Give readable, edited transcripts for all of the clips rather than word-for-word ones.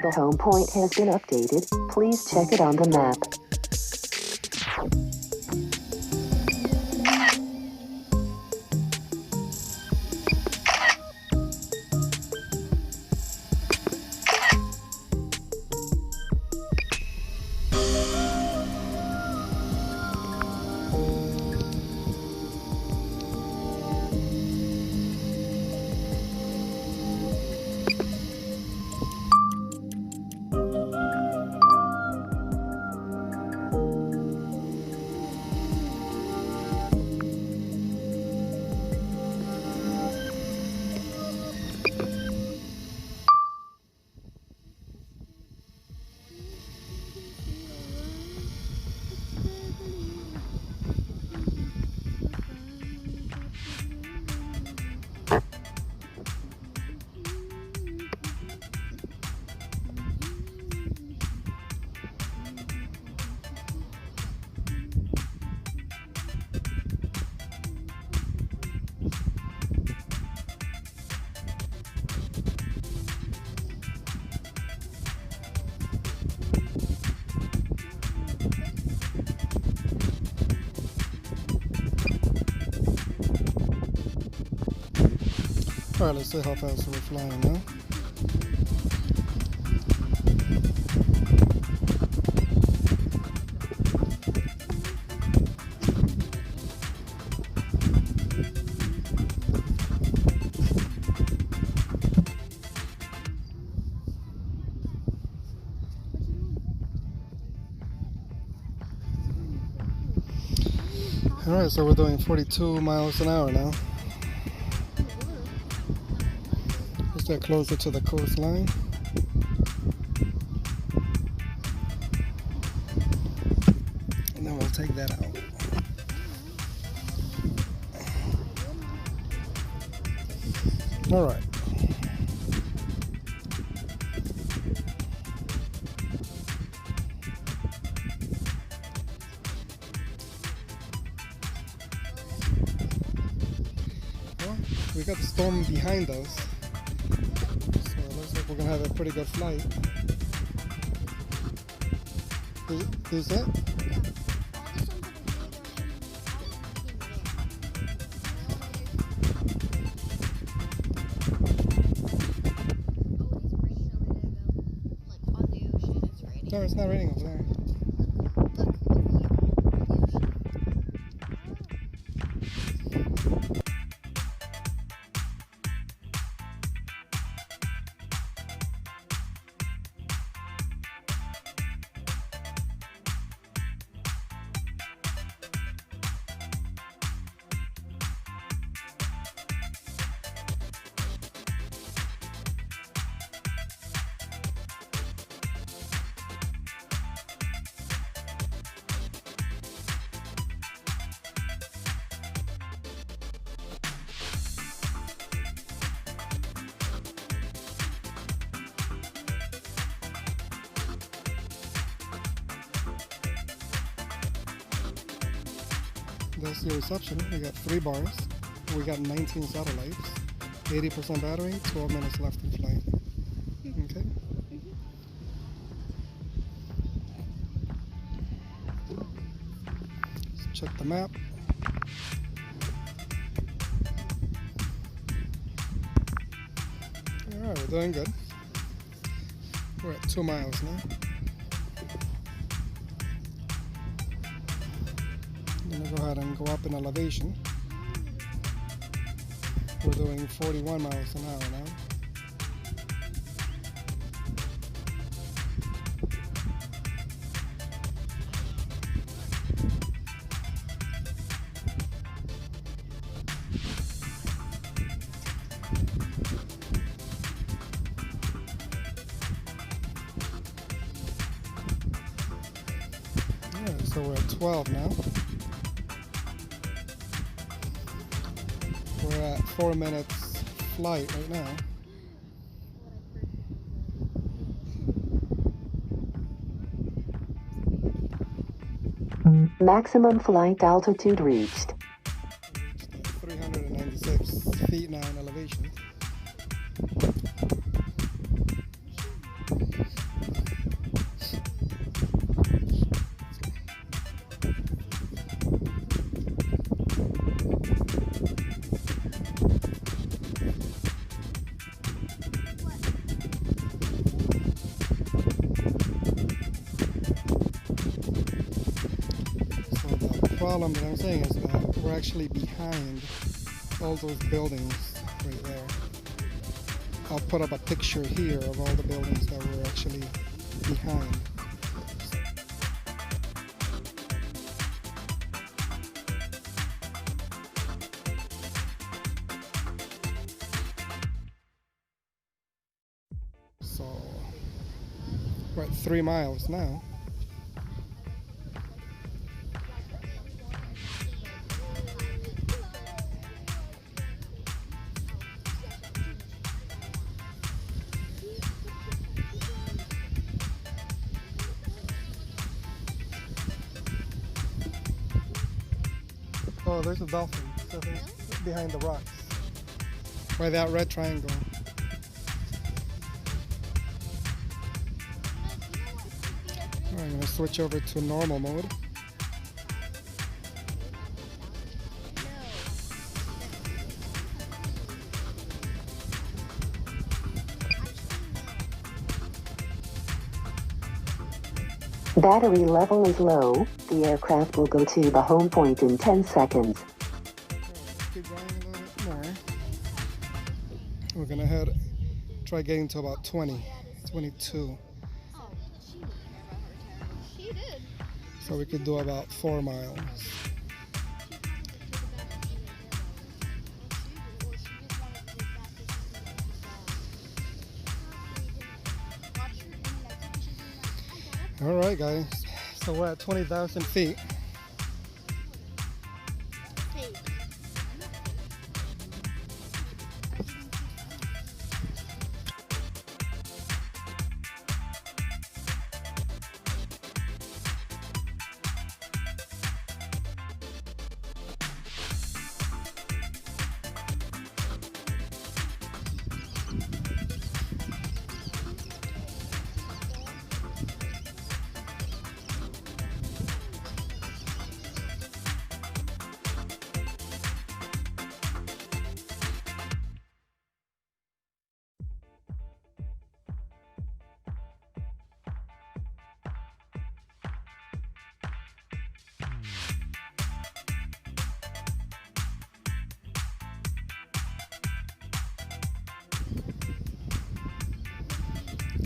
The home point has been updated. Please check it on the map. Alright, let's see how fast we're flying now. Alright, so we're doing 42 miles an hour now. Let's get closer to the coastline. And then we'll take that out. Alright. We got the storm behind us, so it looks like we're gonna have a pretty good flight. Is that? No, it's not raining over there. That's the reception. We got 3 bars. We got 19 satellites. 80% battery. 12 minutes left in flight. Okay. Let's check the map. Alright, we're doing good. We're at 2 miles now. I'm going to go ahead and go up in elevation. We're doing 41 miles an hour now. Alright, so we're at 12 now. We're at 4 minutes flight right now. Maximum flight altitude reached. 396 feet now in elevation. problem that I'm saying is that we're actually behind all those buildings right there. I'll put up a picture here of all the buildings that we're actually behind. So we're at 3 miles now. Oh, there's a dolphin sitting behind the rocks by that red triangle. Alright, I'm going to switch over to normal mode. Battery level is low. The aircraft will go to the home point in 10 seconds. Let's keep going a little bit more. We're going to try getting to about 20, 22. So we could do about 4 miles. Alright guys, so we're at 20,000 feet.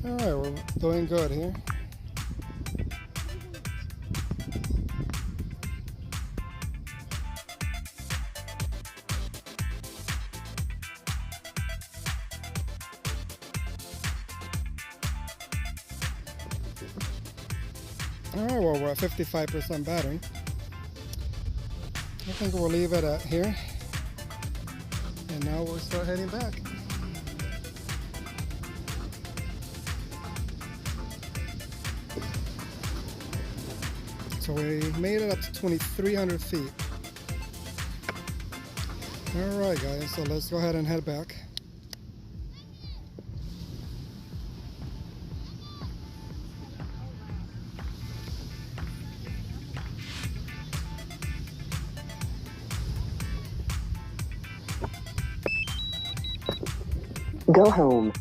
Alright, we're doing good here. Alright, well, we're at 55% battery. I think we'll leave it at here. And now we'll start heading back. So we made it up to 2,300 feet. Alright guys, so let's go ahead and head back. Go home.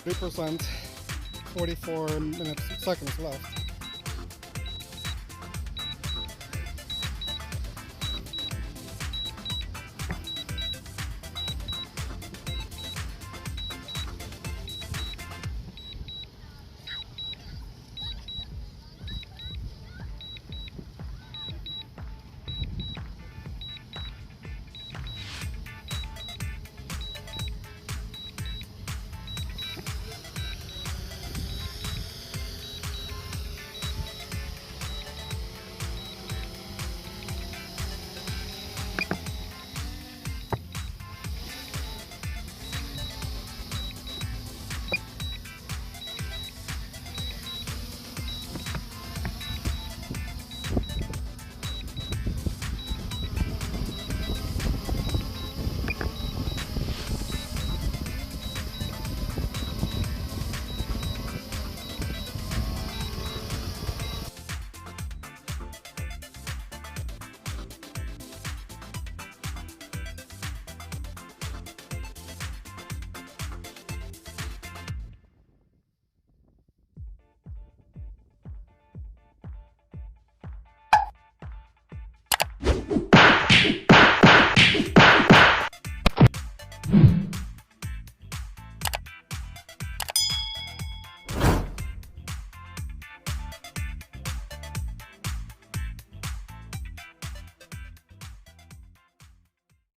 3%, 44 seconds left.